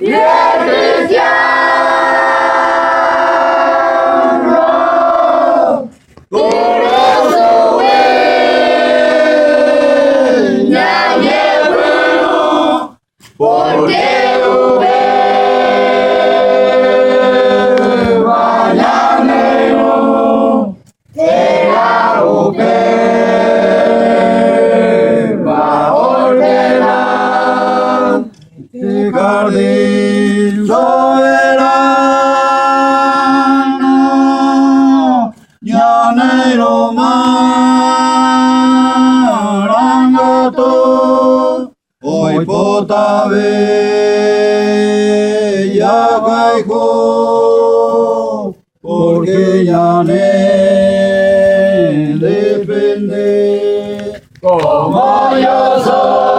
cristiano, glorioso es, nadie bueno, porque jardín soberano, llanero marangato, hoy potable ya caigo, porque llané depende como yo soy.